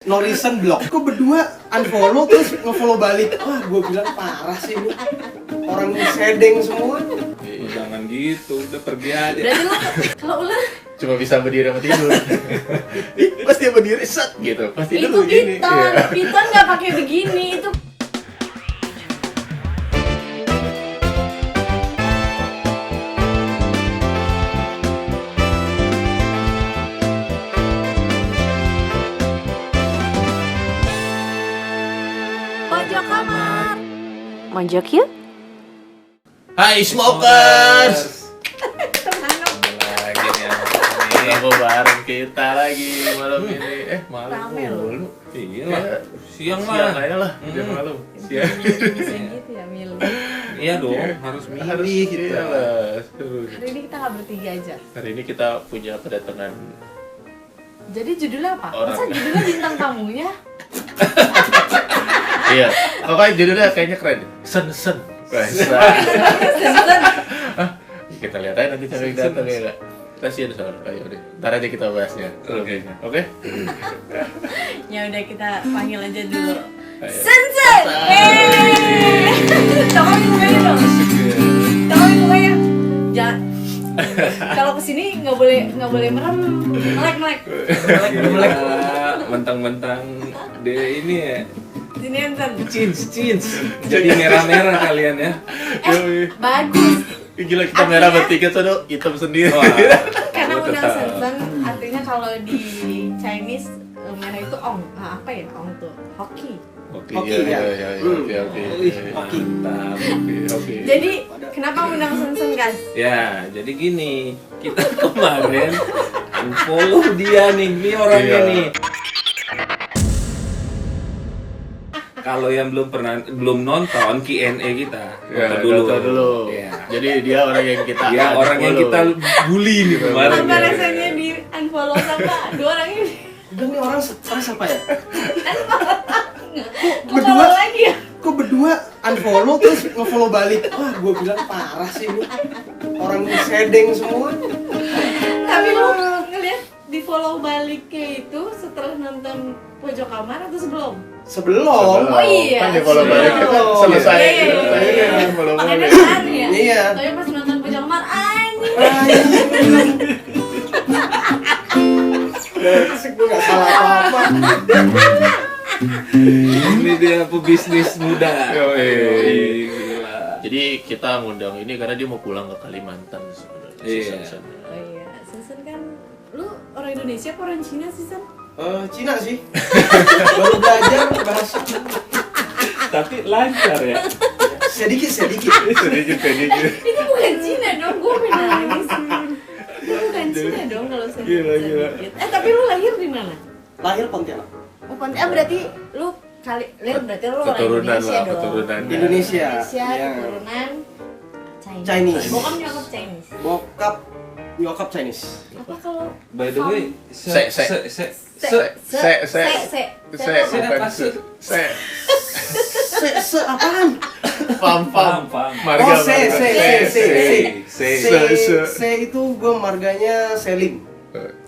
no reason block. Kok berdua unfollow terus nge-follow balik. Wah, gue bilang parah sih ini. Orang sedeng semua. Jangan gitu, udah pergi aja. Berarti lo kalau ular Cuma bisa berdiri sama tidur. Pas dia berdiri set gitu. Pas tidur itu begini. piton, Iya. piton nggak pakai begini itu. Pojok kamar. Mojok yuk. Hai smokers. Lagi nih Ketemu bareng kita lagi malam ini. Malam Rame loh. dulu. Iya lah, siang Siang lah. aja lah. Jam malam. Siang. Bisa gitu ya, milih. Iya dong, harus Harus milih kita. iya lah. Terus. Hari ini kita nggak bertiga aja. Hari ini kita punya kedatangan Jadi judulnya apa? Orang. Masa judulnya bintang tamunya? iya. Pokoknya judulnya kayaknya keren. Sen. Kita lihat aja nanti siapa yang datang ya enggak. Kasihan soalnya. Ayo deh. Ntar aja kita bahasnya. Oke. Oke? Ya udah kita panggil aja dulu. Ayo. Sen. Tolongin mukanya dong. Tolongin mukanya. Jangan. Kalau kesini nggak boleh merem, melek. Gila, mentang-mentang dia ini ya. Sini enter. Cins. Jadi merah-merah kalian ya. Bagus. Gila kita merah bertiga sono hitam sendiri. Wah, Karena gua undang tetap. Sen artinya kalau di Chinese merah itu ong. Nah, apa ya ong tuh? Hoki. Oke. Oke, Iya. ya. Oke. Oke. Mantap. Oke. Jadi kenapa undang Sen guys? Ya, jadi gini, kita kemarin unfollow dia nih, ini orangnya Iya. nih. Kalau yang belum nonton Q&A kita, Ya, nonton nonton dulu. Ya. Jadi dia orang yang kita Dia orang yang kita bully nih kemarin. Apa ya. rasanya di unfollow sama dua orang ini? Udah nih orang stres apa ya? Kok follow lagi ya? Kok berdua unfollow terus nge-follow balik. Wah, gue bilang parah sih ini. Orang sedeng semua. Tapi lu ngeliat di follow baliknya itu setelah nonton Pojok Kamar atau sebelum? Sebelum. Oh iya, Kan di follow balik kita sebelum. selesai. Iya. Iya, follow Makanya balik. kan ya? Iya. Tapi pas nonton Pojok Kamar, anjing. Asik, gue gak salah apa-apa. Ini dia pebisnis muda. Yoi. Gila. Jadi kita ngundang ini karena dia mau pulang ke Kalimantan sebenarnya. Iya. Sen. Oh iya, Sen kan, lu orang Indonesia apa orang Cina sih, Sen? Cina sih. Baru belajar bahasa. Tapi lancar ya. Sedikit. Sedikit. Itu bukan Cina dong, gue nangis. Itu bukan Cina dong kalau Sen. Gila. Tapi lu lahir di mana? Lahir Pontianak. Oh, Pontianak berarti lu berarti lu orang Keturunan Indonesia lah, dong. keturunan. Indonesia. Iya. Keturunan Chinese. Chinese. Bokap nyokap Chinese. Bokap nyokap Chinese. Apa kalau By the way, Apaan? Pam. Marga. Oh, Se. C itu gue marganya Selim.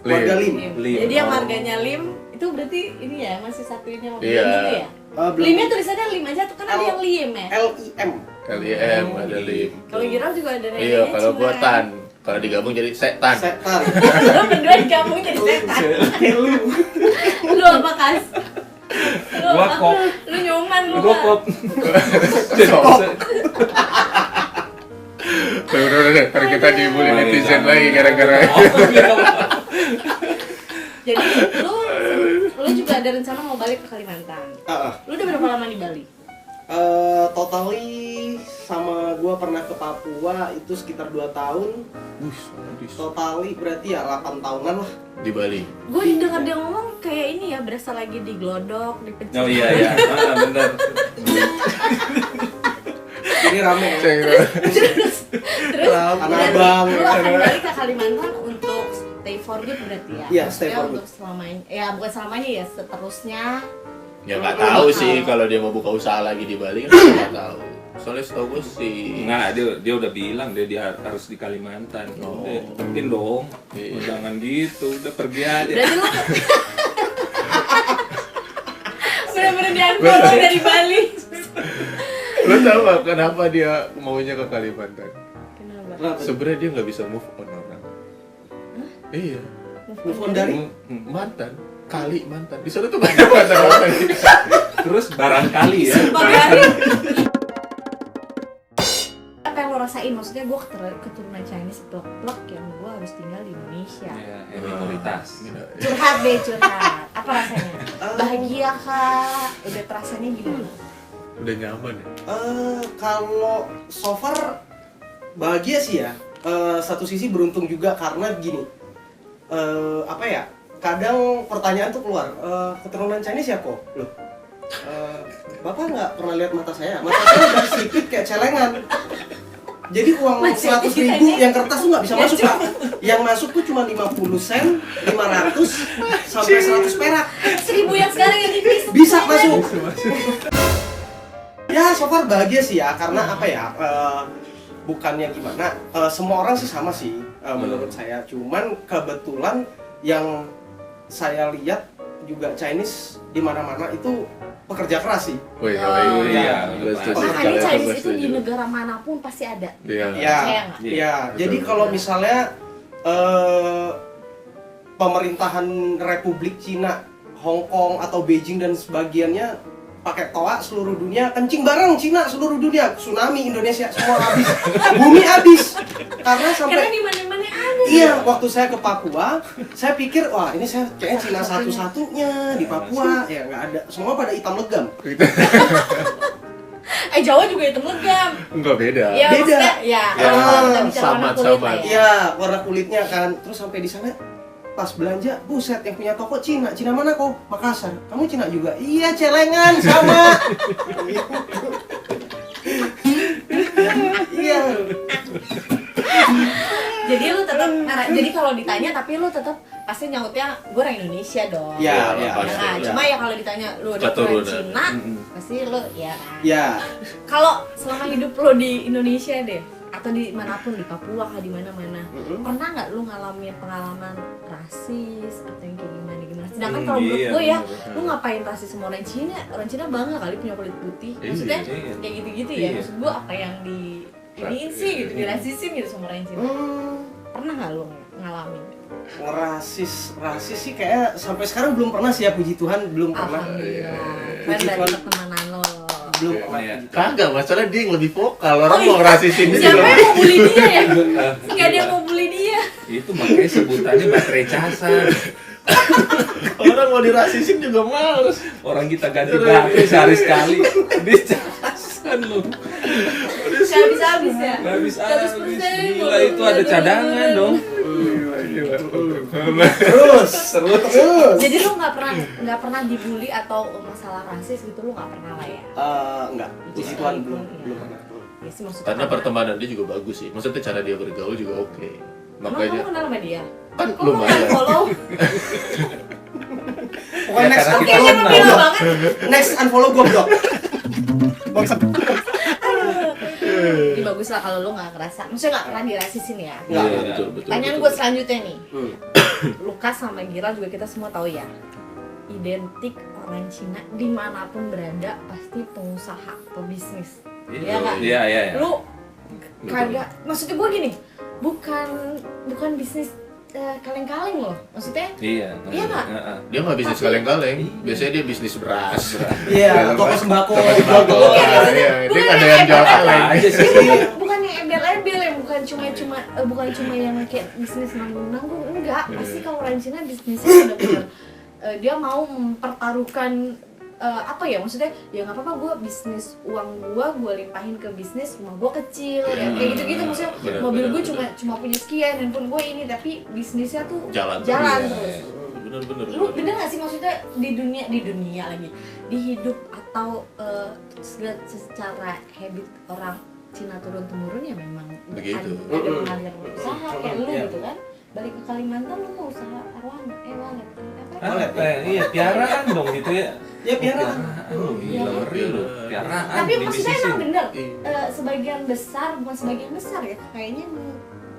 Marga Lim. Lim. Jadi yang Oh. marganya Lim itu berarti ini ya masih satunya sama Iya. Lim gitu ya? Belum. Limnya tulisannya Lim aja tuh kan ada yang Lim ya? LIM. LIM ada Lim. Kalau Giral juga ada namanya Iya, kalau gua Cina. Tan. Kalau digabung jadi Setan. Setan. Lu berdua digabung jadi setan. Lu apa Kas? Lu Gua apa? kop. Lu nyuman lu. Gua Kak. kop. Udah, ntar kita dibully netizen lagi gara-gara Jadi lu juga ada rencana mau balik ke Kalimantan. Lu udah berapa lama di Bali? Totally sama gue pernah ke Papua itu sekitar 2 tahun. Totally berarti ya 8 tahunan lah. di Bali. Gue dengar dia ngomong kayak ini ya, berasa lagi diglodok, dipecah. Oh iya. Bener. Jadi rame ya. Terus Tanah berarti Abang. lu akan balik ke Kalimantan untuk stay for good berarti ya? Iya, stay Maksudnya for good. untuk selamanya, ya bukan selamanya ya, seterusnya. Ya nggak tahu sih kalau dia mau buka usaha lagi di Bali kan nggak tahu. Soalnya setahu gue sih. Enggak, dia udah bilang dia harus di Kalimantan. Oh. Mungkin dong. Iya. Jangan gitu, udah pergi aja. Berarti lu bener-bener di unfollow dari Bali. Lo tau gak kenapa dia maunya ke Kalimantan? Kenapa? Kenapa? Sebenarnya dia nggak bisa move on orang. Iya. Move on dari Mantan. Mantan. Di sana tuh banyak mantan. Terus barangkali ya. Bagari. Apa yang lo rasain? Maksudnya gue keturunan Chinese plek-plek yang gue harus tinggal di Indonesia. Ya, minoritas. Curhat deh, curhat. Apa rasanya? Bahagia kah? Udah terasanya gimana? Udah nyaman ya? kalau so far bahagia sih ya. Satu sisi beruntung juga karena gini. Apa ya? Kadang pertanyaan tuh keluar, keturunan Chinese ya kok? Loh, Bapak nggak pernah lihat mata saya? Mata saya udah sipit kayak celengan. Jadi uang 100.000 yang kertas tuh nggak bisa masuk, Pak. Yang masuk tuh cuma 50 sen, 500 sampai 100 perak. 1000 yang sekarang yang tipis. Bisa masuk. Ya, so far bahagia sih ya, karena apa ya? Bukannya gimana? Semua orang sih sama sih, menurut saya. Cuman kebetulan yang saya lihat juga Chinese di mana-mana itu pekerja keras sih. Oh iya, iya. Makanya Chinese itu di negara manapun pasti ada. Iya. Percaya nggak? Ya, Betul, jadi betul. kalau misalnya pemerintahan Republik Cina, Hong Kong atau Beijing dan sebagiannya pakai toa seluruh dunia, kencing bareng Cina seluruh dunia, tsunami Indonesia semua habis, bumi habis. Karena Karena sampai di mana-mana ada. iya, waktu saya ke Papua, saya pikir wah ini saya kayaknya Cina satu-satunya di Papua, ya nggak ada, semua pada hitam legam. Jawa juga hitam legam. Enggak beda. Ya, Beda. maksudnya, ya, Ya, kalau kita bicara warna sama, kulit sama. lah ya. Iya, warna kulitnya kan. Terus sampai di sana pas belanja, buset yang punya toko Cina. Cina mana kok? Makassar. Kamu Cina juga? Iya, celengan sama. Iya. Jadi lu tetap jadi kalau ditanya tapi lu tetap pasti nyautnya gue orang Indonesia dong. Iya, iya. pasti. Nah, Iya. cuma ya kalau ditanya lu ada Keturunan. orang Cina, pasti lu ya kan. Ya, Kalau selama hidup lu di Indonesia deh atau di manapun di Papua kah di mana-mana, pernah nggak lu ngalamin pengalaman rasis atau yang kayak gimana? Sedangkan kalau menurut Iya, gue ya, bener. lu ngapain rasis sama orang Cina? Orang Cina bangga kali punya kulit putih. Maksudnya Iya. kayak gitu-gitu ya. Iya. Maksud gue apa yang di iniin sih gitu, dirasisin gitu sama orang Cina. Pernah nggak lu ngalamin? rasis sih kayak sampai sekarang belum pernah sih ya, puji Tuhan belum pernah. Alhamdulillah. Puji Keren dari Tuhan. pertemanan lo. Belum Iya. pernah. Kagak, masalah dia yang lebih vokal. Orang Oh, mau iya. ngerasisin dia Siapa juga. yang mau bully dia ya? Nggak ada yang mau bully dia. Itu makanya sebutannya baterai casan. Orang mau dirasisin juga males. Orang kita ganti baterai sehari sekali. Dicasan lu. Nggak bisa habis ya? Nggak habis 100%. Gila, itu ada cadangan dong. Terus. Jadi lu nggak pernah dibully atau masalah rasis gitu, lu nggak pernah lah ya? Enggak, puji Tuhan belum pernah. Ya sih maksudnya. Karena pertemanan dia juga bagus sih. Maksudnya cara dia bergaul juga oke. Emang Makanya kamu kenal sama dia? kan Kok lu lumayan. follow? Pokoknya next karena kita unfollow, Kayaknya lu banget. next unfollow gue blok. Bangsat. Ini bagus lah kalau lu nggak ngerasa, maksudnya nggak pernah dirasisin ya. Nggak. Iya, betul, betul. Pertanyaan betul. gue selanjutnya nih, Hmm. Lukas sama Gira juga kita semua tahu ya, identik orang Cina dimanapun berada pasti pengusaha, pebisnis. Iya nggak? Iya, iya. Lu kagak, maksudnya gue gini, bukan bisnis kaleng-kaleng loh, maksudnya Iya. Iya nggak? Heeh. Dia nggak bisnis Tapi- kaleng-kaleng. Biasanya dia bisnis beras. Iya, toko sembako. Toko sembako. Bukan, maksudnya- Iya, dia bukan nggak ada yang yang jual hebat kaleng. aja sih. bukan yang embel-embel yang bukan cuma yang kayak bisnis nanggung-nanggung, enggak. Pasti kalau orang Cina bisnisnya benar-benar dia mau mempertaruhkan apa ya, maksudnya ya nggak apa-apa gue bisnis uang gue limpahin ke bisnis rumah gue kecil ya kayak gitu-gitu, maksudnya Bener, mobil bener, gue bener. cuma punya sekian, handphone gue ini, tapi bisnisnya tuh Jalan jalan terus. terus. Bener-bener. Lu bener gak sih maksudnya di dunia lagi, di hidup atau segala secara habit orang Cina turun temurun ya memang Begitu. ada mengalir usaha kayak lu Iya. gitu kan, balik ke Kalimantan lu mau usaha arwana walet Apa? Iya, piaraan dong gitu ya. Ya piaraan. Lu gila, ngeri lu. Piaraan. tapi maksudnya emang dibisnisin. bener Iya. sebagian besar, bukan sebagian besar ya kayaknya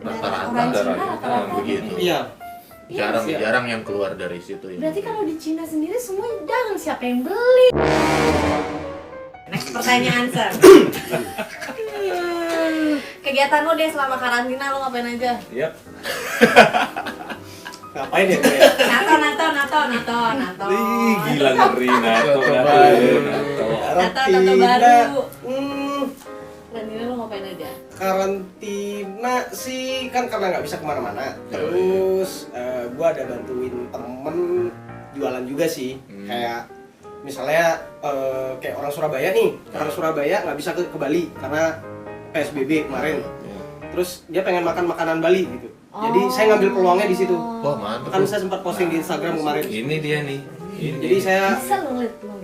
Rata-rata, orang Cina rata-rata, rata-rata begitu. Iya. Jarang yang keluar dari situ ya. Berarti kalau di Cina sendiri semua dagang, siapa yang beli? Next pertanyaan, Sir. Kegiatan lo deh selama karantina, lo ngapain aja? Yap. Ngapain ya? Nato. Ih, gila ngeri nato Nato baru. Karantina lo ngapain aja? Karantina sih kan karena nggak bisa kemana-mana. Terus gua ada bantuin temen jualan juga sih. Kayak misalnya kayak orang Surabaya nih. Orang Surabaya nggak bisa ke Bali karena PSBB kemarin. Terus dia pengen makan makanan Bali gitu. Jadi saya ngambil peluangnya di situ. Wah, mantap. Kan saya sempat posting di Instagram kemarin. Ini dia nih. Jadi saya Bisa lo ngeliat peluang.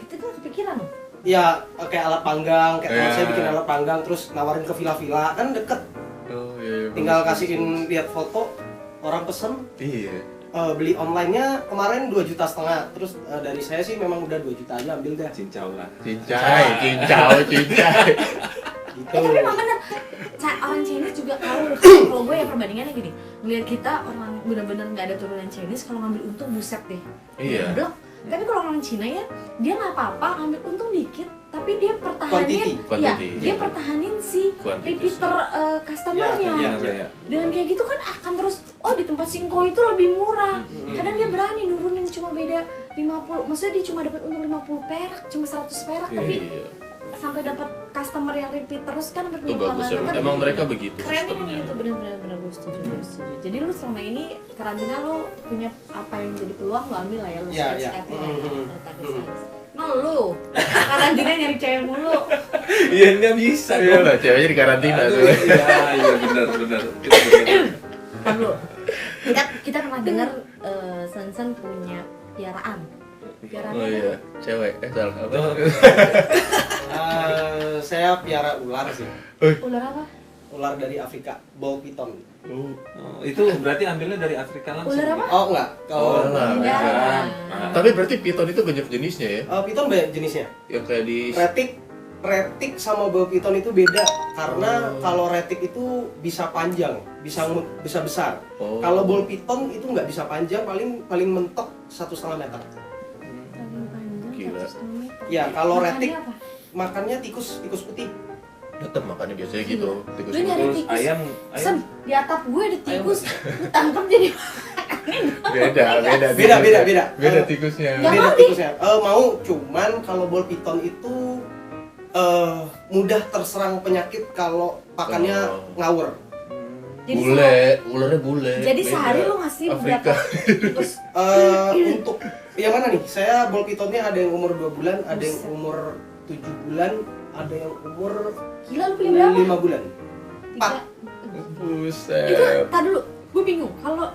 Kita kan kepikiran lo. ya kayak alat panggang, kayak teman saya bikin alat panggang terus nawarin ke villa-villa kan deket. Oh iya. Tinggal kasihin lihat foto, orang pesen. Iya. Beli online-nya kemarin 2,5 juta. Terus dari saya sih memang udah 2 juta aja ambil dah. Cincau lah. Cincai. Gitu. Tapi emang bener, orang Chinese juga kalau gue ya perbandingannya gini, ngeliat kita orang bener-bener nggak ada turunan Chinese, kalau ngambil untung buset deh. Iya. Blok. Tapi kalau orang Cina ya, dia nggak apa-apa ngambil untung dikit, tapi dia pertahanin, ya dia pertahanin si repeater customernya. Iya. Dengan kayak gitu kan akan terus, oh di tempat Singko itu lebih murah. Kadang dia berani nurunin cuma beda 50, maksudnya dia cuma dapat untung 50 perak, cuma 100 perak, tapi sampai dapat customer yang repeat terus kan Itu bagus ya. kan Emang mereka begitu. keren kan sistemnya. gitu, bener-bener gue setuju. Jadi lu selama ini karantina lu punya apa yang jadi peluang lu ambil lah ya, lu Iya, iya. Emang lu karantina nyari cewek mulu. Iya, nggak bisa Iya lah, ceweknya di karantina tuh. Iya, benar. Ntar lu, kita pernah dengar Sen punya piaraan. Piaraan Oh iya, cewek. Salah apa? Saya piara ular sih. Ular apa? Ular dari Afrika, ball python. Oh, itu berarti ambilnya dari Afrika langsung. Ular apa? Oh enggak, kalau lah. Enggak. Tapi berarti piton itu banyak jenisnya ya? python banyak jenisnya. Yang kayak di Retik sama ball python itu beda karena kalau retik itu bisa panjang, bisa besar. Kalau ball python itu nggak bisa panjang, paling mentok 1,5 meter. Gila. Ya kalau retik apa? makannya tikus putih. Tetep makannya biasanya gitu. Tikus Lu nyari Terus tikus. ayam. Sen, di atap gue ada tikus. Lu tangkap jadi Beda. Beda tikusnya. Nggak Beda mau, tikusnya. Mau cuman kalau ball python itu mudah terserang penyakit kalau pakannya ngawur. Jadi Ularnya bule. Jadi Beda. sehari lu ngasih Afrika. berapa tikus? Untuk yang mana nih? Saya ball pythonnya ada yang umur 2 bulan, ada yang umur 7 bulan, ada yang umur Gila lu pilih berapa? 5 bulan. 3. Buset. Itu tadi dulu, gue bingung. Kalau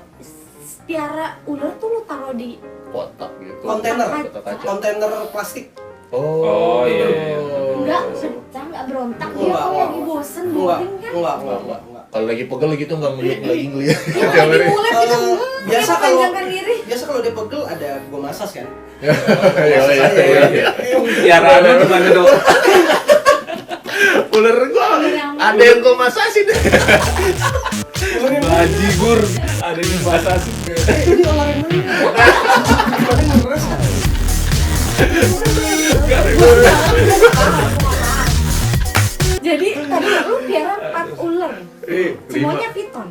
piara ular tuh lu taruh di Kotak gitu. Kontainer. Kotak kaca. Kontainer plastik. Oh, iya. enggak pecah, enggak berontak dia Enggak, kalau enggak. lagi bosen Enggak, boring kan? enggak. Kalau lagi pegel gitu nggak ngeliat lagi ngeliat. Iya, lagi mulai kita Biasa kita kalau panjangkan diri. biasa kalau dia pegel ada gua masas kan. Iya. Piaraan lu gimana, Dok? Ular gua yang ada yang gua masasin. Bajigur. Ada yang dibasasin. Ini orang yang mana? Gimana ngeres? Jadi tadi lu piara 4 ular. Semuanya piton.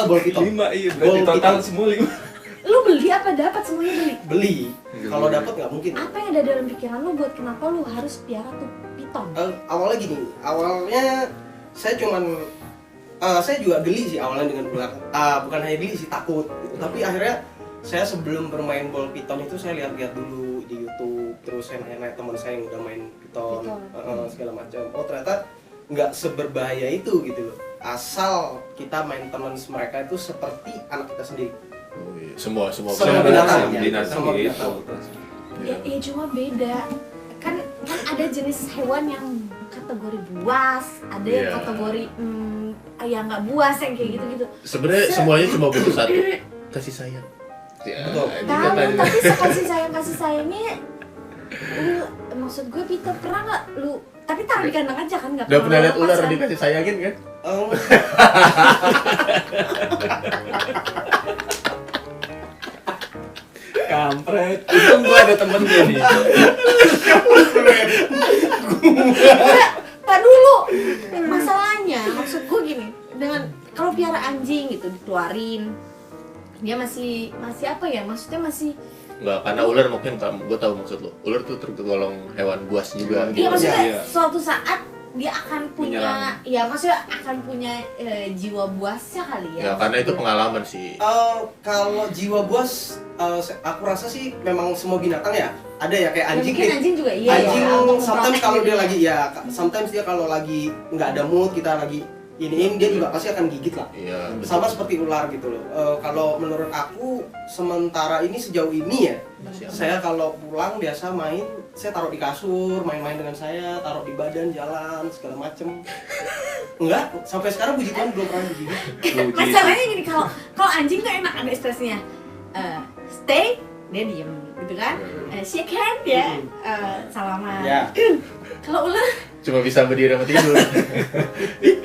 Ball python. 5, iya. Berarti total semua 5. Lu beli apa dapat semuanya beli? Beli. Kalau dapat nggak mungkin. Apa yang ada dalam pikiran lu buat kenapa lu harus piara tuh piton? Awalnya gini, awalnya saya juga geli sih awalnya dengan ular. Bukan hanya geli sih, takut. Gitu. Tapi akhirnya saya sebelum bermain ball python itu saya lihat-lihat dulu di YouTube, terus saya nanya teman saya yang udah main python, segala macam. Oh ternyata nggak seberbahaya itu gitu loh. Asal kita maintenance mereka itu seperti anak kita sendiri. Semua binatang. Binatang gitu. Ya cuma beda. Kan ada jenis hewan yang kategori buas, ada yang kategori yang nggak buas yang kayak gitu-gitu. Sebenarnya semuanya cuma butuh satu, kasih sayang. Betul. Tapi sekasih sayangnya maksud gue Peter pernah nggak lu tapi taruh di kandang aja kan nggak Udah pernah lihat lepas ular kan? dikasih sayangin kan? Kampret. Untung gua ada temen gue nih. Pak dulu. Masalahnya, maksud gue gini, dengan kalau piara anjing gitu dikeluarin, dia masih apa ya? Maksudnya masih Enggak, karena ular mungkin gue tahu maksud lo. Ular tuh tergolong hewan buas juga. iya maksudnya Iya. suatu saat dia akan punya Menyerang. ya maksudnya akan punya jiwa buasnya kali ya. Ya karena itu pengalaman sih. Kalau jiwa buas, aku rasa sih memang semua binatang ya. Ada ya kayak Ya, anjing. mungkin anjing juga iya Anjing ya. untuk sometimes memprotek kalau dia dirinya. lagi ya, sometimes dia kalau lagi nggak ada mood, kita lagi iniin, dia juga pasti akan gigit lah. Iya. betul. Sama seperti ular gitu loh. Kalau menurut aku sementara ini sejauh ini ya, saya kalau pulang biasa main, saya taruh di kasur, main-main dengan saya, taruh di badan, jalan segala macem. Enggak, sampai sekarang puji Tuhan belum pernah digigit. Masalahnya gini, kalau anjing tuh enak ada ekspresinya. Stay, dia diem gitu kan. Shake hand ya, salaman. Ya. Kalau ular Cuma bisa berdiri sama tidur.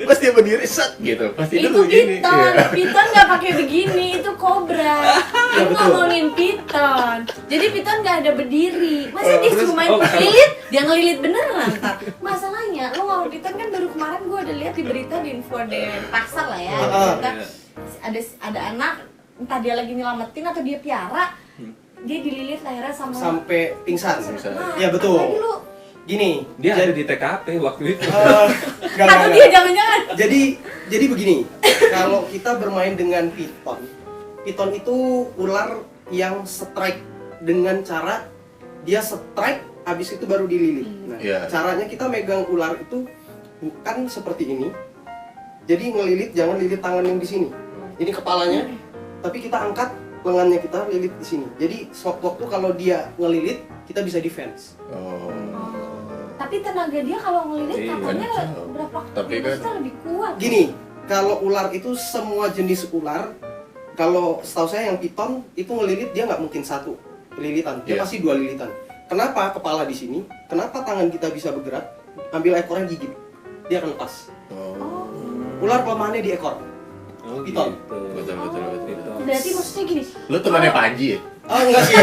Pas dia berdiri set gitu. Pasti itu dulu gini. piton, Iya. piton nggak pakai begini, itu kobra. Ya, Aku betul. ngomongin piton, jadi piton nggak ada berdiri. Masa dia terus- cuma main oh, kalau- lilit, dia ngelilit beneran ntar. Masalahnya, lo ngomong piton kan baru kemarin gue ada lihat di berita di info di pasar lah ya. Berita, ada anak, entah dia lagi nyelamatin atau dia piara, dia dililit lehernya sama. Sampai pingsan. Nah, Ya betul. apalagi lu, Gini, Dia ada di TKP waktu itu. enggak, atau dia jangan-jangan. Jadi begini, kalau kita bermain dengan piton, piton itu ular yang strike dengan cara dia strike, habis itu baru dililit. Nah, Iya. caranya kita megang ular itu bukan seperti ini. Jadi ngelilit, jangan lilit tangan yang di sini. Ini kepalanya, tapi kita angkat lengannya, kita lilit di sini. Jadi waktu kalau dia ngelilit, kita bisa defense. Oh. Tapi tenaga dia kalau ngelilit Iya, katanya jauh. berapa Tapi maksudnya lebih kuat. Gini, kalau ular itu semua jenis ular, kalau setahu saya yang piton itu ngelilit dia nggak mungkin satu lilitan, dia Iya. pasti 2 lilitan. Kenapa kepala di sini? Kenapa tangan kita bisa bergerak? Ambil ekornya gigit, dia akan lepas. Oh. Ular kelemahannya di ekor. Oh, Piton. gitu. Betul betul betul. Berarti maksudnya gini. Lu temannya Panji ya? Oh enggak sih.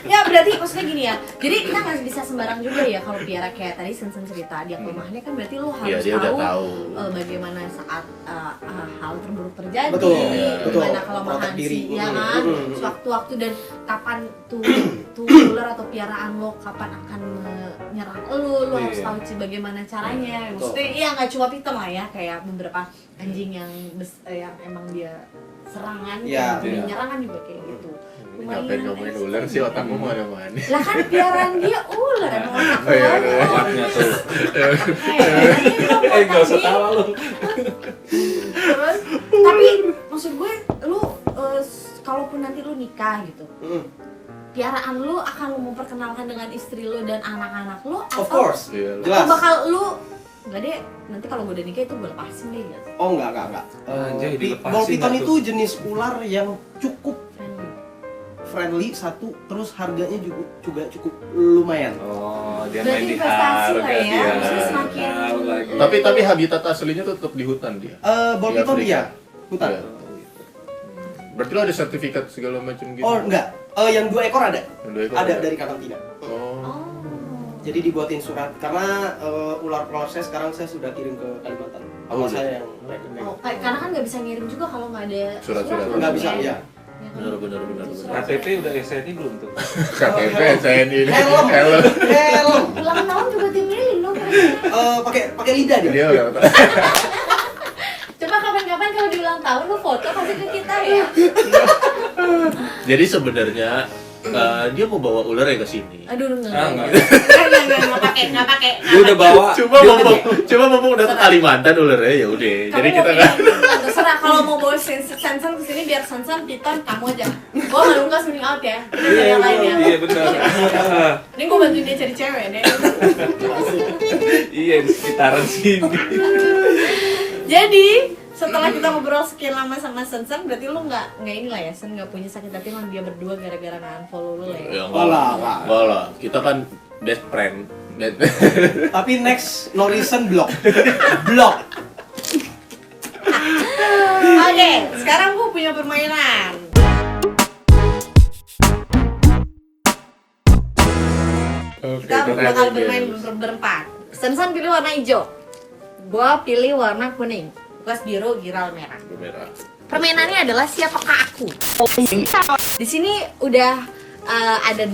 Ya berarti maksudnya gini ya. Jadi kita nggak bisa sembarang juga ya kalau piara kayak tadi Sen cerita dia kelemahannya kan berarti lu Iya, harus dia udah tahu tahu. bagaimana saat hal terburuk terjadi, Betul, betul. gimana kelemahan Protek diri. si ya kan, sewaktu-waktu dan kapan tuh ular atau piaraan lo kapan akan menyerang lu harus Iya. tahu bagaimana caranya. Maksudnya iya nggak cuma piton lah ya, kayak beberapa anjing yang yang emang dia serangan, Iya. yang Iya. menyerang kan juga kayak gitu. Ngapain ngomongin ular sih, otakmu mana-mana. Lah kan piaraan dia ular emang otak Oh, iya, lo. iya. Otaknya tuh. Eh, Gak usah tawa lu. Terus, tapi maksud gue, lu kalaupun nanti lu nikah gitu, piaraan lu akan lu memperkenalkan dengan istri lu dan anak-anak lu Of atau course, Iya. jelas. bakal lu enggak deh, nanti kalau gue udah nikah itu gue lepasin deh gitu. Oh enggak. Anjay, dilepasin Ball piton nggak itu jenis ular yang cukup Friendly. friendly satu, terus harganya juga cukup lumayan. Oh, dia Berarti main di investasi harga lah ya, dia. maksudnya semakin- Tahu lagi. Tapi habitat aslinya tuh tetap di hutan dia. Ball Di piton Afrika. iya, hutan. Iya. Berarti lo ada sertifikat segala macam gitu? Oh enggak, yang 2 ekor ada. Yang 2 ekor Ada dari karantina. Oh. Oh. Jadi dibuatin surat karena ular-ular saya sekarang saya sudah kirim ke Kalimantan. Oh, Sama udah. saya yang megang. Oh, karena kan nggak bisa ngirim juga kalau nggak ada Surat-surat. kan, Nggak bisa, ya. iya. Ya kan? Benar. KTP udah SNI belum tuh? KTP saya ini. Helm. Ulang tahun juga tim lilin dong. Pakai lidah dia. Dia udah Coba kapan-kapan kalau diulang tahun lu foto kasih ke kita ya. Jadi sebenarnya dia mau bawa ular ya ke sini. Aduh enggak. Enggak. Enggak pakai. Dia udah bawa. Cuma mumpung udah ke Kalimantan ularnya ya udah. Jadi kita kan terserah kalau mau bawa Sansan ke sini biar Sansan piton kamu aja. Gua malu enggak swing out ya. Kita yang lain ya. Iya benar. Ini gua bantuin dia cari cewek deh. Iya di sekitaran sini. Jadi setelah kita ngobrol sekian lama sama Sansan, berarti lu nggak inilah ya, Sen nggak punya sakit hati sama dia berdua gara-gara nge-unfollow lu lah ya. ya Walah. enggak lah. Kita kan best friend. Tapi next no reason block. Block. Oke, sekarang gua punya permainan. Oke, Kita kita bakal ada bermain games. berempat. Sen pilih warna hijau. Gua pilih warna kuning. Lukas biru, Giral merah. Merah. Permainannya adalah siapakah aku. Di sini udah ada 8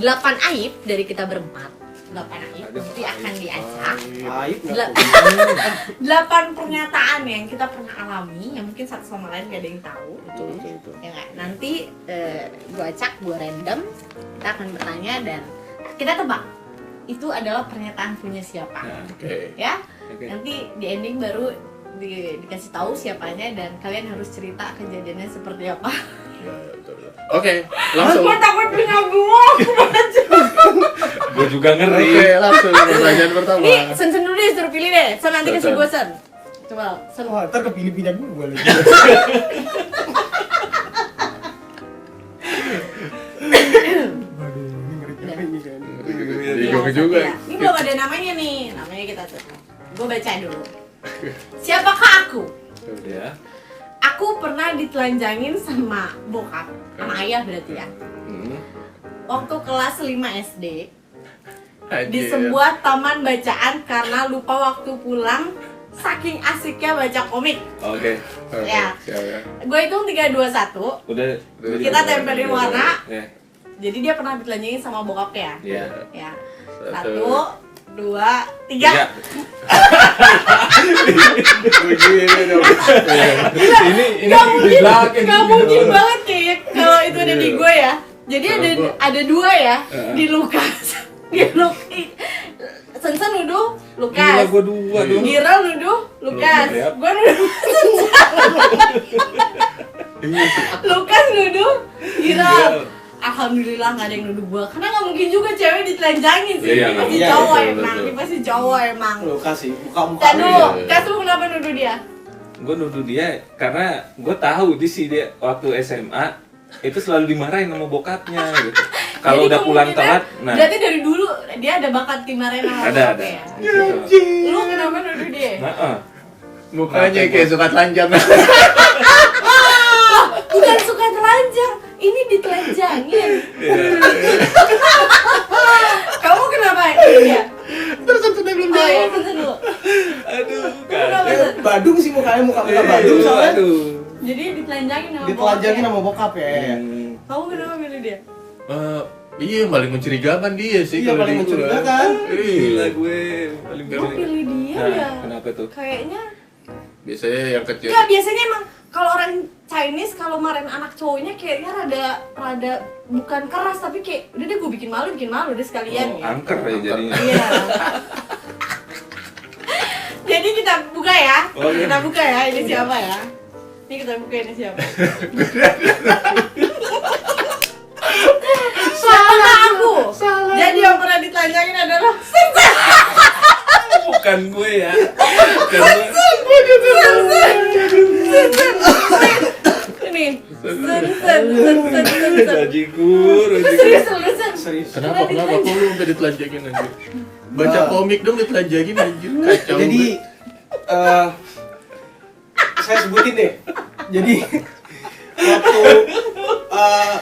aib dari kita berempat. 8 aib nanti akan diacak. Aib nggak Del- 8 pernyataan yang kita pernah alami yang mungkin satu sama lain gak ada yang tahu. Betul. Ya nggak? Nanti gua acak, gua random. Kita akan bertanya dan kita tebak. Itu adalah pernyataan punya siapa. Oke. Ya. Oke. Nanti di ending baru dikasih tahu siapanya dan kalian harus cerita kejadiannya seperti apa. Ya, betul. Oke, langsung. Gua takut punya gua. Gue juga ngeri. Oke, langsung pertanyaan pertama. Ini Sen dulu deh, suruh pilih deh. Sen nanti kasih Sen. gua Sen. Coba Sen. Wah, ntar kepilih punya gue lagi. Waduh, ini ngeri ini kan. Bingung juga. Ya. Ini belum ada namanya nih. Namanya kita tuh. Gua baca dulu. Siapakah aku? Ya. Aku pernah ditelanjangin sama bokap, sama ayah berarti ya. Hmm. Waktu kelas 5 SD di Anjir. sebuah taman bacaan karena lupa waktu pulang saking asiknya baca komik. Oke. Oke, Ya. siap ya. Gue hitung 3, 2, 1. Udah. Kita tempelin warna. Ya. Jadi dia pernah ditelanjangin sama bokapnya. Ya. Ya. Satu. 1, 2, 3. Tiga. Begini dong. Ini Gak mungkin, belakang gak gitu. mungkin banget kayak kalau itu ada di gue ya. Jadi Kalau ada 2 ya di Lukas. Di Lukas. Sensen nuduh Gila Lukas. gue dua dong. Giral nuduh Lukas. Yap. Gue nuduh Lukas nuduh Giral. Alhamdulillah gak ada yang nuduh gue. Karena gak mungkin juga cewek ditelanjangin sih. Iya, Ini pasti iya, cowok betul, emang. betul. Ini pasti cowok emang. Lu kasih muka-muka. Kan dulu, Iya. Kas lu kenapa nuduh dia? Gue nuduh dia karena gue tahu dia waktu SMA itu selalu dimarahin sama bokapnya gitu. Kalau Jadi udah pulang kemungkinan, telat, nah berarti dari dulu dia ada bakat dimarahin sama ada. bokapnya ya? Gitu. Lu kenapa nuduh dia? Nah, Mukanya kayak suka telanjang. Bukan suka telanjang, ini ditelanjangin. Kamu kenapa ini ya? Terus satunya belum Oh ya, jawab. pesan dulu. aduh, Kenapa Eh, Sen? Badung sih mukanya muka-muka Badung soalnya. aduh. Jadi ditelanjangin sama Ditelanjangin bokapnya. sama bokap ya. Kamu kenapa milih dia? Iya, yang paling mencurigakan dia sih. Iya, kalau paling di gua. mencurigakan. Gila Iya. gue paling Gue pilih dia Nah, ya. kenapa tuh? Kayaknya Biasanya yang kecil. enggak, biasanya emang kalau orang Chinese kalau marahin anak cowoknya kayaknya rada bukan keras tapi kayak udah deh gue bikin malu deh sekalian Oh, gitu. angker ya jadinya. Iya. Jadi kita buka ya. Oh, iya. Kita buka ya. Ini siapa ya? Ini kita buka ini siapa? Siapakah aku? Jadi yang pernah ditelanjangin adalah Bukan gue ya. Bukan gue. ini. Sen. Bajigur, Serius lu Sen? Serius. Kenapa kok lu sampai ditelanjangin anjir? Baca komik dong ditelanjangin anjir. Kacau. Jadi saya sebutin deh. Jadi waktu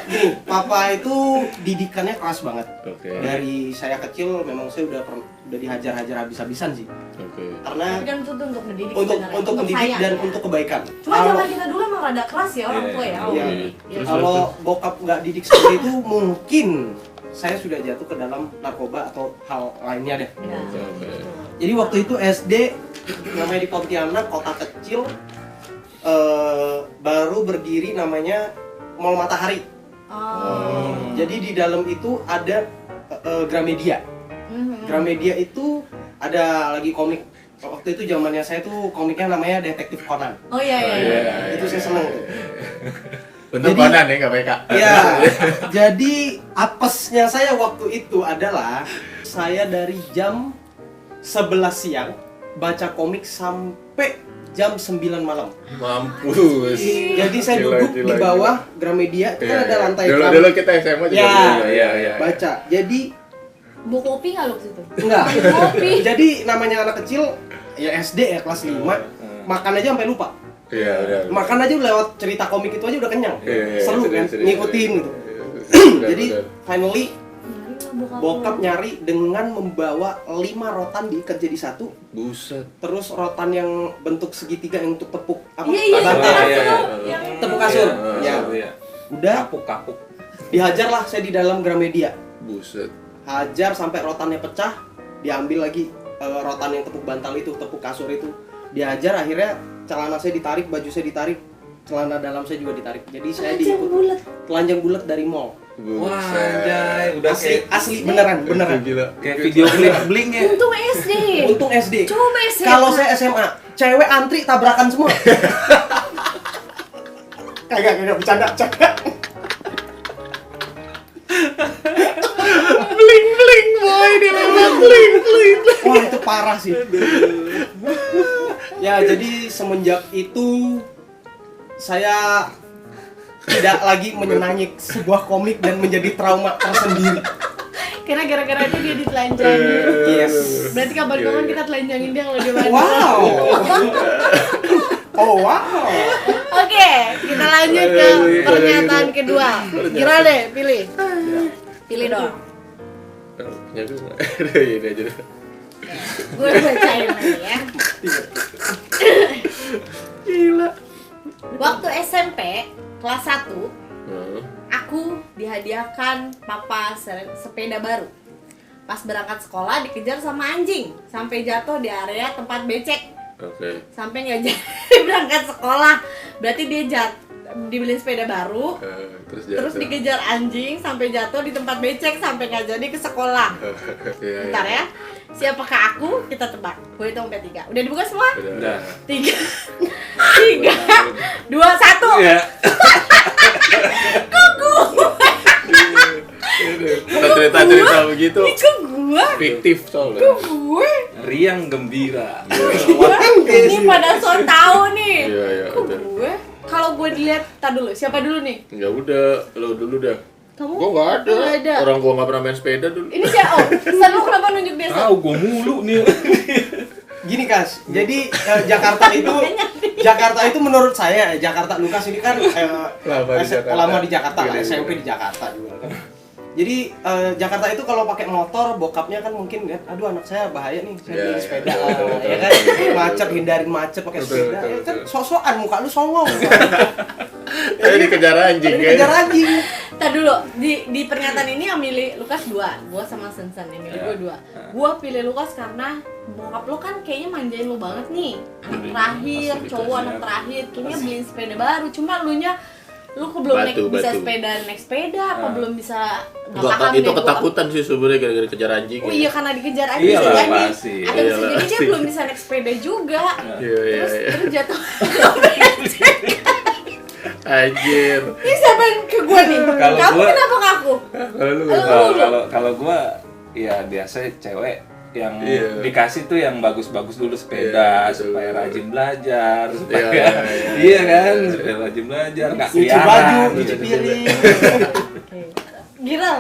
gini, papa itu didikannya keras banget. Oke. Dari saya kecil memang saya udah dihajar-hajar habis-habisan sih. Oke. Karena Tapi kan itu untuk mendidik untuk sebenarnya, mendidik sayang, dan ya. untuk kebaikan. Cuma zaman kita dulu emang rada keras ya orang Iya, tua ya. iya. awalnya. Iya. Iya. Terus, Kalau bokap nggak didik seperti itu, mungkin saya sudah jatuh ke dalam narkoba atau hal lainnya deh. Iya. Oke. Jadi waktu itu SD, namanya di Pontianak, kota kecil, baru berdiri namanya Mall Matahari. Oh. Jadi di dalam itu ada Gramedia. Mhm. Gramedia itu ada lagi komik. Waktu itu zamannya saya tuh komiknya namanya Detektif Conan. Oh iya iya. Oh, iya. iya. Itu saya seneng. Bentuk Jadi- Conan ya, KPK. Ya, jadi apesnya saya waktu itu adalah saya dari jam 11 siang baca komik sampai jam 9 malam. Mampus. Jadi saya Gila, duduk gila, di bawah Gramedia, itu Iya, kan ada iya. lantai Dulu keramik. dulu kita SMA juga. Ya, gitu. Iya, iya. baca. Jadi Bawa kopi nggak lu ke situ? enggak. Minum kopi. Jadi namanya anak kecil ya SD ya kelas 5, makan aja sampai lupa. Iya, udah. Makan aja lewat cerita komik itu aja udah kenyang. Iya, iya, Seru kan serius, ngikutin serius. gitu. Iya, benar, Jadi benar. finally Bokap nyari dengan membawa 5 rotan diikat jadi satu. Buset. Terus rotan yang bentuk segitiga yang untuk tepuk apa? Iya, bantal. iya. Tepuk kasur. Iya. Ya. Udah Kapuk. dihajar lah saya di dalam Gramedia. Buset. Hajar sampai rotannya pecah, diambil lagi rotan yang tepuk bantal itu, tepuk kasur itu. Dihajar, akhirnya celana saya ditarik, baju saya ditarik, celana dalam saya juga ditarik. Jadi saya diikut telanjang bulat dari mall. Wah, anjay, udah Asli beneran. Gila. kayak video klip bling ya. Untung SD. Untung SD. Coba SMA. Kalau saya SMA, cewek antri tabrakan semua. Kagak bercanda. Bling boy, dia memang bling. Wah, itu parah sih. Ya, jadi semenjak itu saya tidak lagi menyenangi sebuah komik dan menjadi trauma tersendiri. Karena gara-gara itu dia ditelanjangin. Yes. Berarti kapan-kapan kita telanjangin dia kalau dia mandi. Wow. Oh, wow. Oke, kita lanjut ke pernyataan kedua. Gira deh, pilih. Pilih dong. Ya gue ini aja. Gue bacain lagi ya. Gila. Waktu SMP kelas 1, aku dihadiahkan papa sepeda baru. Pas berangkat sekolah dikejar sama anjing sampai jatuh di area tempat becek. Oke. Sampai nggak jadi berangkat sekolah. Berarti dia dibeli sepeda baru. Terus dikejar anjing sampai jatuh di tempat becek sampai nggak jadi ke sekolah. Bentar ya. Siapakah aku? Kita tebak. Gue hitung sampai 3. Udah dibuka semua? Udah. 3 2 1. Iya. Cerita begitu Itu gue. fiktif soalnya. Gue. Riang gembira. Ini pada so tahu nih. Iya, Kok udah. gue? Kalau gue dilihat, tar dulu. Siapa dulu nih? Ya udah, lo dulu dah. Kamu? Gua nggak ada. Nggak ada. Orang gua nggak pernah main sepeda dulu. Ini siapa? Oh, San lu kenapa nunjuk dia? San? Tahu gue mulu nih. Gini Kas, jadi Jakarta itu menurut saya, Jakarta Lukas ini kan lama di Jakarta lah, SMP di Jakarta juga kan. Jadi Jakarta itu kalau pakai motor, bokapnya kan mungkin kan, aduh anak saya bahaya nih, saya beli sepeda lah, ya kan, macet, hindarin macet pakai sepeda, ya kan sok-sokan muka lu songong. Dikejar anjing kan. Dikejar anjing. Tar dulu, di pernyataan ini yang milih Lukas 2, gua sama Sensen yang milih gua 2. Gua pilih Lukas karena bokap lo kan kayaknya manjain lo banget nih. Anak terakhir, cowok anak terakhir, kayaknya beliin sepeda baru. Cuma lu kok belum bisa naik sepeda, apa belum bisa nggak paham Itu deh, ketakutan sih sebenarnya gara-gara kejar anjing. Oh iya, karena dikejar anjing Iya bisa lah, jadi. pasti. Atau bisa Iya lah, jadi dia pasti. belum bisa naik sepeda juga. Iya. Terus jatuh. Anjir. Ini siapa yang ke gua nih? Kalau Kamu gua- kenapa ke aku? Kalau gue ya biasa cewek yang Iya. dikasih tuh yang bagus-bagus dulu sepeda, Iya, betul. supaya rajin belajar, supaya Iya. iya kan, supaya rajin belajar, nggak Nyuci keliaran, baju, gitu. nyuci piring. Giral,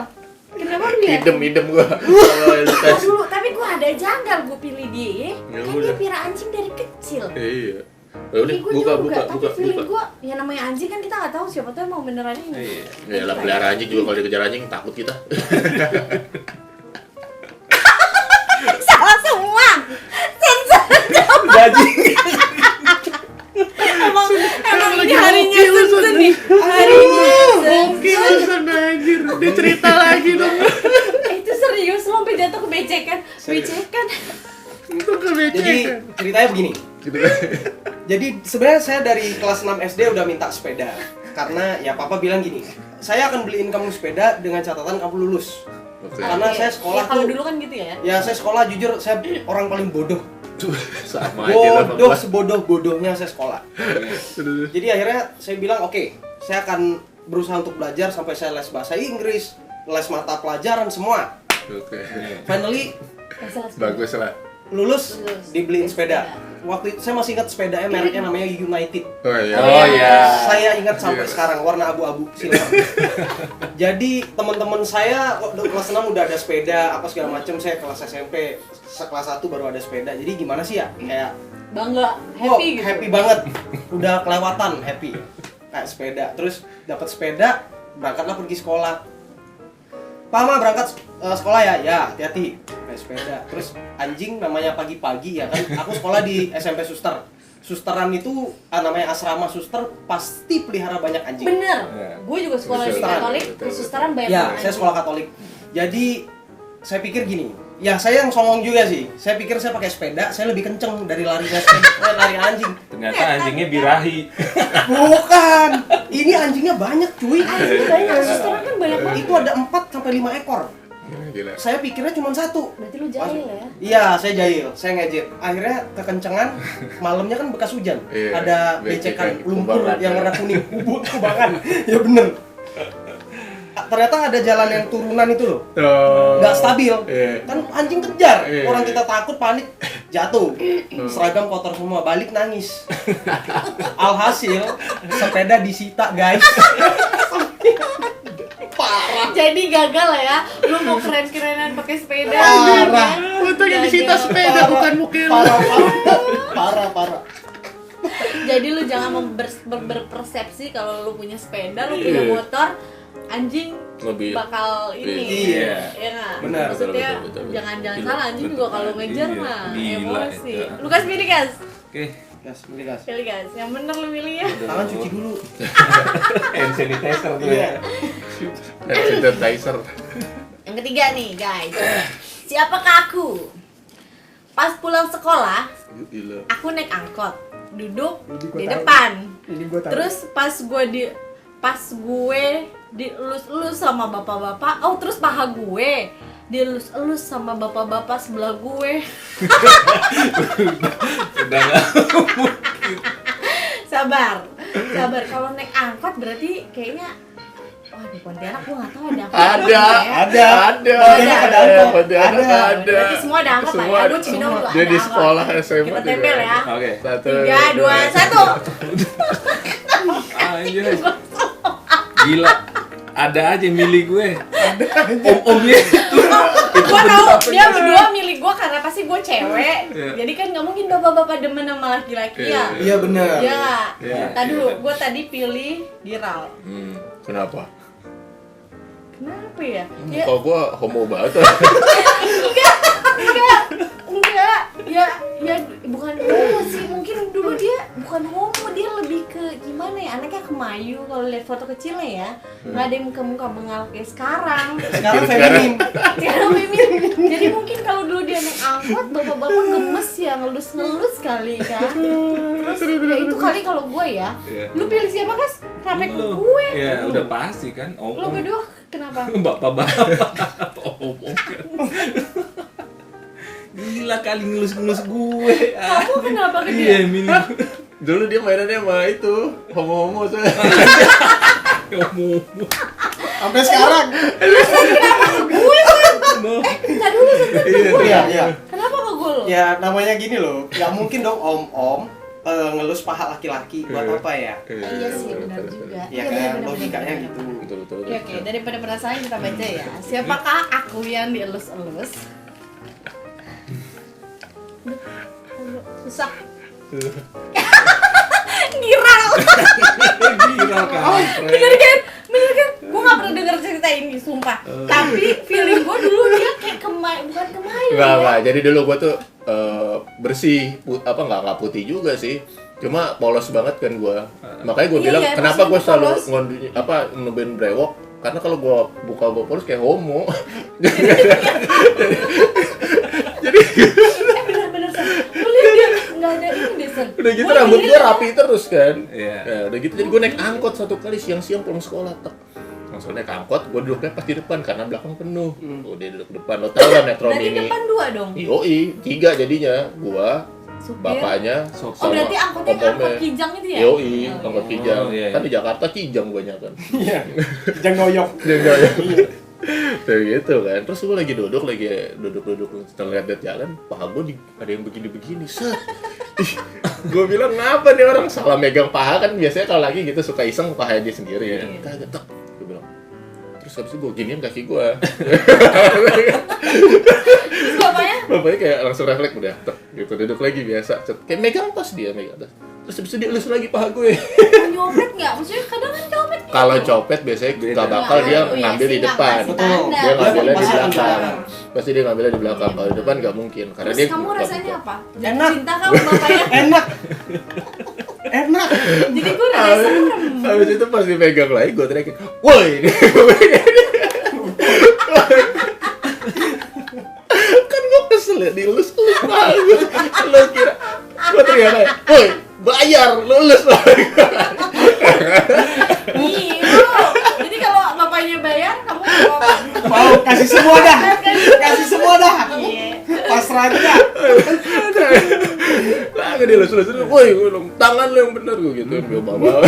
kenapa lu ya? Idem gua. Kalau Lukas. Dulu, tapi gua ada janggal gua pilih dia. Ya Kan udah. dia pira anjing dari kecil. Iya. Ya udah, Pilih gua buka. tapi feeling gua yang namanya anjing kan kita nggak tahu siapa tuh yang mau beneran ini. Iya. Ya lah pelihara anjing juga kalau dikejar anjing takut kita. Salah semua. Sensor. Bajing. Emang ini harinya Sensen nih. Harinya Sensen. Anjir. Dia cerita lagi dong. Itu serius lo sampai jatuh ke becekan. Becekan. Jadi ceritanya begini. Jadi sebenarnya saya dari kelas 6 SD udah minta sepeda. Karena ya papa bilang gini, saya akan beliin kamu sepeda dengan catatan kamu lulus. Oke. Karena saya sekolah kalau tuh, dulu kan gitu ya. ya saya sekolah jujur saya orang paling bodoh. Sama aja lah. Bodoh sebodoh-bodohnya saya sekolah. Jadi akhirnya saya bilang oke, saya akan berusaha untuk belajar sampai saya les bahasa Inggris, les mata pelajaran semua. Oke. Finally Bagus lah. lulus Lulus. dibeliin sepeda. Waktu itu saya masih ingat sepedanya mereknya namanya United. Oh iya. Oh iya. Saya ingat sampai Yes. sekarang warna abu-abu silver. Jadi teman-teman saya waktu kelas 6 udah ada sepeda apa segala macam, saya kelas SMP kelas 1 baru ada sepeda. Jadi gimana sih ya? Kayak Bangga, oh, happy gitu. happy banget. Udah kelewatan happy. Kayak sepeda. Terus dapat sepeda, berangkatlah pergi sekolah. Mama berangkat sekolah ya, ya hati-hati naik sepeda. Terus anjing namanya pagi-pagi ya kan, aku sekolah di SMP Suster. Susteran itu namanya asrama suster, pasti pelihara banyak anjing. Bener, Ya. gue juga sekolah di Susteran. Katolik, Betul. kesusteran banyak Ya, banget saya anjing. sekolah Katolik. Jadi saya pikir gini, ya saya yang songong juga sih. Saya pikir saya pakai sepeda, saya lebih kenceng dari larinya lari anjing. Ternyata anjingnya birahi. Bukan, ini anjingnya banyak cuy. Anjing banyak, kesusteran kan banyak banget. Itu ada 4 sampai 5 ekor. Gila. Saya pikirnya cuma 1. Berarti lu jahil ya? Iya, saya jahil, saya ngejek. Akhirnya kekencengan, malamnya kan bekas hujan. Iya, Ada becekan, becekan lumpur kubangan. yang warna kuning, kubangan. Ya bener. Ternyata ada jalan yang turunan itu loh, nggak stabil. Iya. Kan anjing kejar, Iya. orang kita takut panik, jatuh. Seragam kotor semua, balik nangis. Alhasil, sepeda disita guys. Parah. Jadi gagal lah ya, lu mau keren-kerenan pakai sepeda. Parah. Untungnya disita Gagal. sepeda bukan mobil. Parah. Jadi lu jangan berpersepsi kalau lu punya sepeda, lu punya Iya. motor, anjing Lebih. bakal ini. Iya. Ya nggak? Benar. Maksudnya Betul. jangan Gila. salah, anjing juga kalau ngejar Iya. mah Gila emosi. itu. Lukas pilih guys. Oke, Gas, beli gas. Pilih guys. Yang bener lu pilih ya. Tangan cuci dulu. hand sanitizer tuh Iya. ya. Hand sanitizer. Yang ketiga nih guys. Siapakah aku? Pas pulang sekolah, Gila. aku naik angkot, duduk Ini gua di tahu. depan. Ini gua tahu. Terus pas gue dielus-elus sama bapak-bapak, oh terus paha gue dielus-elus sama bapak-bapak sebelah gue. Udah nggak Sabar kalau naik angkot berarti kayaknya, wah di Pontianak gue nggak tahu ada angkot Ada, apa ya. Ada. Pontianak ada angkot. Pontianak Ada. ada. Berarti semua ada angkot lah ya. Aduh Cibinong juga Dia ada di angkot. sekolah SMA Kita juga. tempel ya. Oke. 3, 2, 1. Anjir. Gila. Ada aja milih gue. Om-omnya itu. Gue tahu dia berdua milih gue karena pasti gue cewek. Iya. Jadi kan nggak mungkin bapak-bapak demen sama laki-laki ya. Iya benar. Iya nggak? Iya. Tadi dulu, gue tadi pilih Giral. Kenapa? Kenapa ya? Ya Muka gua homo banget. enggak. Ya bukan homo sih. Mungkin dulu dia bukan homo, dia lebih ke gimana ya? Anaknya kemayu kalau lihat foto kecilnya ya. Nggak ada yang muka-muka bengal kayak sekarang. Sekarang feminim. Sekarang mimin. Jadi mungkin kalau dulu dia naik angkot, bapak-bapak gemes ya, ngelus-ngelus kali kan. Terus ya itu kali kalau gue ya. Iya. Lu pilih siapa Kas? Rapek Lu. gue. Ya udah pasti kan. Lu berdua kenapa? Bapak-bapak. Om-om. Gila kali ngelus-ngelus gue. Kamu kenapa ke dia? Iya, milih Dulu dia mainannya sama itu homo-homo tuh. kamu. Sampai sekarang. Gue kan. Tadi dulu sempet ke gue ya? Iya. Kenapa ke gue lo? Ya namanya gini loh. Nggak mungkin dong om-om ngelus paha laki-laki buat apa ya? Iya sih, benar juga. Ya Iya, kan benar, logikanya benar, gitu. benar. Betul. Oke, daripada penasaran kita baca ya. Siapakah aku yang dielus-elus? Susah. Giral. Gila kan. Bener kan? Gue gak pernah denger cerita ini, sumpah. Tapi feeling gue dulu dia kayak bukan kemayu Enggak. Jadi dulu gua tuh bersih, nggak putih juga sih. Cuma polos banget kan gua. Makanya gua Iya, bilang iya, kenapa gua maksudnya selalu polos. ngeband brewok, karena kalau gua polos kayak homo. Jadi bener-bener San. Lu liat dia gak ada ini deh San. udah gitu Gua rambut pikir gua dia- rapi terus kan. Iya. Ya, udah gitu jadi gua naik angkot satu kali siang-siang pulang sekolah tek. Langsung naik angkot, gua duduknya pas di depan karena belakang penuh. Oh, dia duduk depan. Lo tau lah Metro Dari Mini. depan 2 dong. Yoi, 3 jadinya. Gua, Supir. bapaknya, Oh berarti angkotnya angkot kijang itu ya? Yoi, Oh, angkot iya. kijang. Oh, iya, iya. Kan di Jakarta kijang guanya kan. Iya. Jangan noyok. Jaga ya. Kayak gitu kan. Terus gue lagi duduk setelah lihat dia jalan, paha gue ada yang begini-begini. Set. Gue bilang ngapa nih orang salah megang paha kan biasanya kalau lagi gitu suka iseng paha dia sendiri ya. Iya. Kagak tek. Gue bilang. Terus habis itu gue giniin kaki gue. Terus bapaknya? Bapaknya kayak langsung refleks udah tek gitu duduk lagi biasa. Set. Kayak megang tas dia megang tas. Terus habis itu dia elus lagi paha gue. Nyopet nggak? Maksudnya kadang kan nyopet Kalau copet biasanya Beda. nggak bakal dia ngambil di depan. Betul. Dia ngambilnya di Pasti belakang. belakang. Pasti dia ngambilnya di belakang. Kalau di depan nggak mungkin karena Terus dia kamu nggak rasanya buka. apa? Jatuh Enak. cinta kamu bapaknya? Enak. Enak. Jadi gue rada serem. Habis itu pas dipegang lagi gue teriakin, woi! Kan gue kesel ya, dilus-lus banget. Lo kira, gue teriak aja, woi! Bayar, lulus lagi. Jadi kalau bapaknya bayar, kamu mau apa? Mau kasih semua dah. Kasih semua dah. Pasrah aja dah. Lagi dilus-lus, woi! Tangan lo yang bener gue gitu, gue bawa.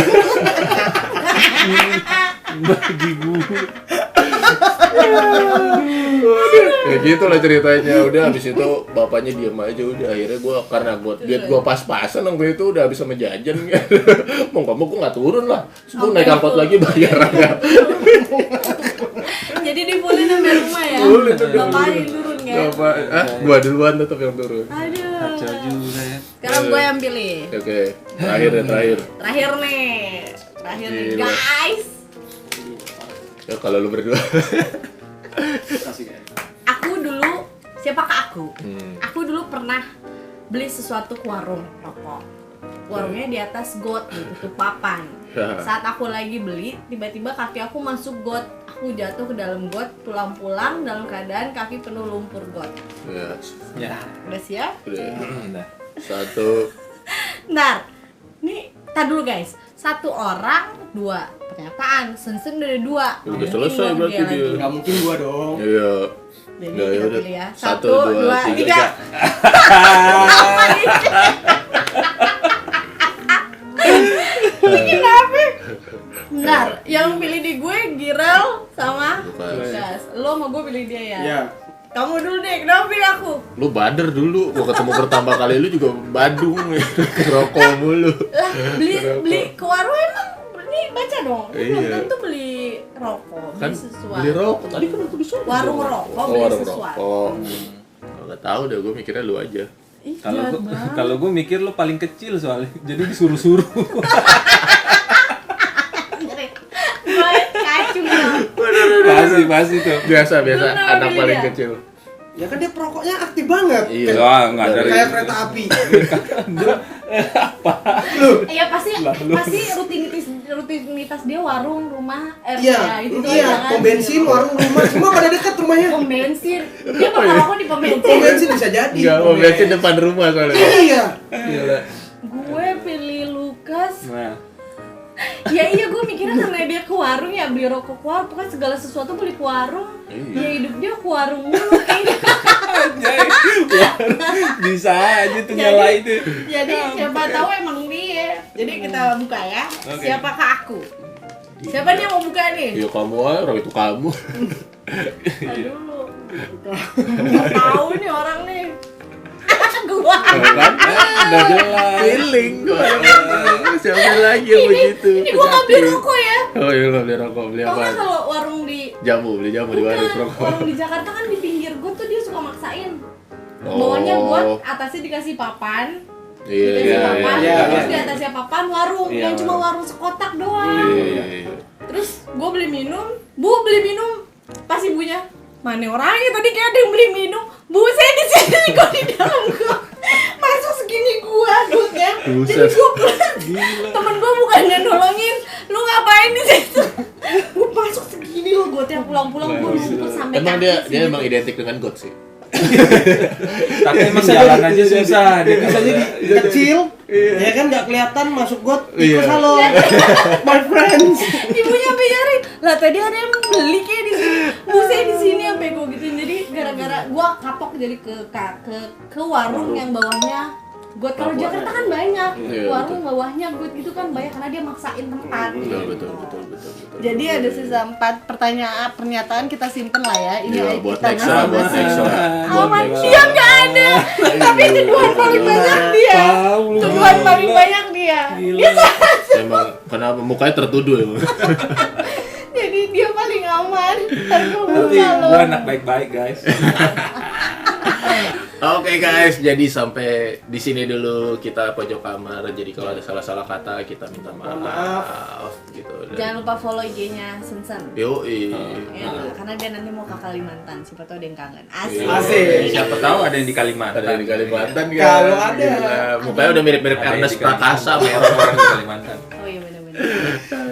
Bagi gue. Ya gitu lah ceritanya. Udah habis itu bapaknya diam aja. Udah akhirnya gue karena duit gue pas-pasan waktu itu udah habis sama jajan. Mau nggak mau gue nggak turun lah. Terus gue naik angkot lagi bayar aja. Jadi dipulin sampai rumah ya? Pulin sampai Bapaknya rumah. turun ya? Bapak, gue duluan tetap yang turun. Aduh. Kacau juga ya. Sekarang gue yang pilih. Oke, terakhir. Terakhir nih Gila. guys. Ya kalau lu berdua. Kasih ya. Aku dulu, siapakah aku? Hmm. Aku dulu pernah beli sesuatu ke warung rokok. Warungnya di atas got, ditutup papan. Ya. Saat aku lagi beli, tiba-tiba kaki aku masuk got. Aku jatuh ke dalam got, pulang-pulang dalam keadaan kaki penuh lumpur got. Ya, Ya. Udah siap? udah. Nah. 1. Ntar, nih, tar dulu guys. 1 orang, 2 pernyataan. Sen-sen udah 2. Udah selesai berarti dia. Enggak mungkin gua dong. Iya. Jadi Nggak, kita yaudah. pilih ya. 1, 1, 2, 3. Bentar, yang pilih di gue Girel sama Lukas. Lukas. Lo sama gue pilih dia ya? Iya. Kamu dulu deh, kenapa pilih aku? Lu bader dulu, gua ketemu pertama kali lu juga Badung. Rokok mulu. Lah, beli ke warung emang ini baca dong. Lu belum Iya. tentu beli rokok, Kan beli sesuatu. beli rokok. Tadi kan aku disuruh. Warung rokok, Oh, beli warung sesuatu. rokok. Enggak tahu deh, gua mikirnya lu aja. Ih, Kalau jahat gua banget. kalau gua mikir lo paling kecil soalnya. Jadi disuruh-suruh. Banget kacung ya. Pasti tuh. Biasa Lu kenapa anak pilih paling dia? kecil. Ya kan dia perokoknya aktif banget. Iya. Wah, enggak dari Kayak kereta api. Iya pasti rutinitas dia warung, rumah, Iya, itu iya, pom bensin, warung, rumah, semua pada dekat rumahnya. pom bensin. Dia bakal rokok di pom bensin. Pom bensin bisa jadi. Enggak, mau bensin depan rumah soalnya. Iya. Gila. Gue pilih Lukas. Nah, Ya iya gue mikirnya karena dia ke warung ya beli rokok ke warung, pokoknya segala sesuatu beli ke warung. Iya. Ya hidup dia ke warung mulu kayaknya. bisa aja tuh nyalain tuh. Jadi siapa tahu emang dia. Jadi kita buka ya. Oke. Siapakah aku? Siapa nih yang mau buka nih? Iya kamu aja, orang itu kamu. Aduh lu. Nggak tahu nih orang nih. Gua. Kan? Udah jelas. Feeling gua. Siapa lagi yang begitu? Ini gua nggak beli rokok ya. Oh iya lo beli rokok, beli Tau apa? nggak kalau warung di Beli jamu di warung rokok. warung di Jakarta kan di pinggir got tuh dia suka maksain. Oh. Bawahnya got, atasnya dikasih papan. Iya, Dikasih iya, papan, iya, terus iya. di atasnya papan warung Iya, yang cuma warung. warung sekotak doang. iya, iya. Terus gue beli minum, Bu beli minum. Pas ibunya, mana orangnya tadi kayak ada yang beli minum. Bu saya di sini kok di dalam got. Masuk segini gutnya. Jadi Buset. temen gue bukannya nolongin, lu ngapain di situ? Gue masuk segini loh gotnya pulang-pulang gue lumpur sampai Emang kaki dia sini. emang identik dengan God sih. Tapi emang jalan aja susah. Dia Bisa jadi kecil, ya kan nggak kelihatan masuk got. Iya. Halo, my friends. Ibunya sampai nyari lah tadi ada yang beli kayak di sini, Bu saya di sini sampai gue gitu. Jadi gara-gara gue kapok jadi ke warung yang bawahnya got. Kalau Jakarta kan banyak Iya, warung bawahnya got gitu kan banyak karena dia maksain tempat. Betul. Jadi ada sisa 4 pernyataan kita simpen lah ya. Ini Iya, aib buat kita next lah, buat next lah. Aman, dia nggak ada. Tapi tuduhan paling banyak dia. Tahu lu. Tuduhan paling banyak dia. Dia Emang kenapa mukanya tertuduh emang? jadi dia paling aman. Tapi Terbuka loh. gua anak baik-baik, guys. Oke guys, jadi sampai di sini dulu kita pojok kamar. Jadi kalau ada salah-salah kata kita minta maaf gitu. Jangan lupa follow IG-nya Sensen. Yoi. Ya, karena dia nanti mau ke Kalimantan, siapa tahu ada yang kangen. Asik. Asik. Siapa tahu ada yang di Kalimantan. Ada di Kalimantan kan? Kalau ada. Gila. Mukanya udah mirip-mirip Ada yang Ernest di Kalimantan. Prakasa. Orang-orang di Kalimantan. Oh iya benar-benar.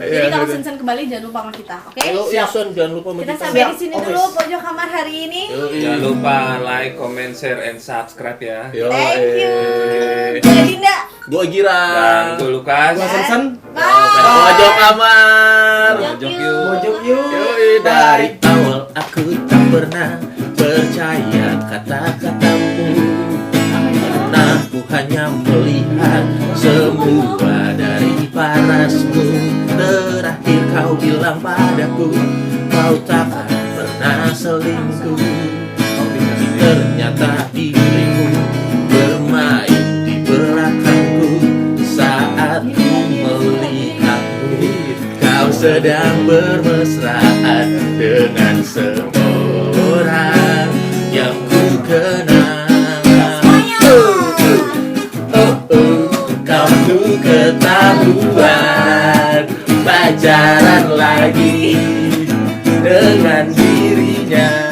Jadi kalau Sensen kembali jangan lupa sama kita, oke? Ayo, Siap. Son, jangan lupa sama Kita kita. sampai Siap. di sini Always. dulu pojok kamar hari ini. Yoi. Jangan lupa like, comment, share, and subscribe ya. Yoi. Thank you. Gue Dinda. Gua Gira. Dan gue Lukas. Gua Sensen. Bye. Pojok kamar. Mojok yuk. Mojok yuk. Yoi, dari awal aku tak pernah percaya kata-katamu. Karena aku hanya melihat semua dari parasmu. Terakhir kau bilang padaku, kau takkan pernah selingkuh. Ternyata dirimu bermain di belakangku. Saat ku melihatmu, kau sedang bermesraan dengan seorang yang ku kenal. Kamu ketahuan pacaran lagi dengan dirinya.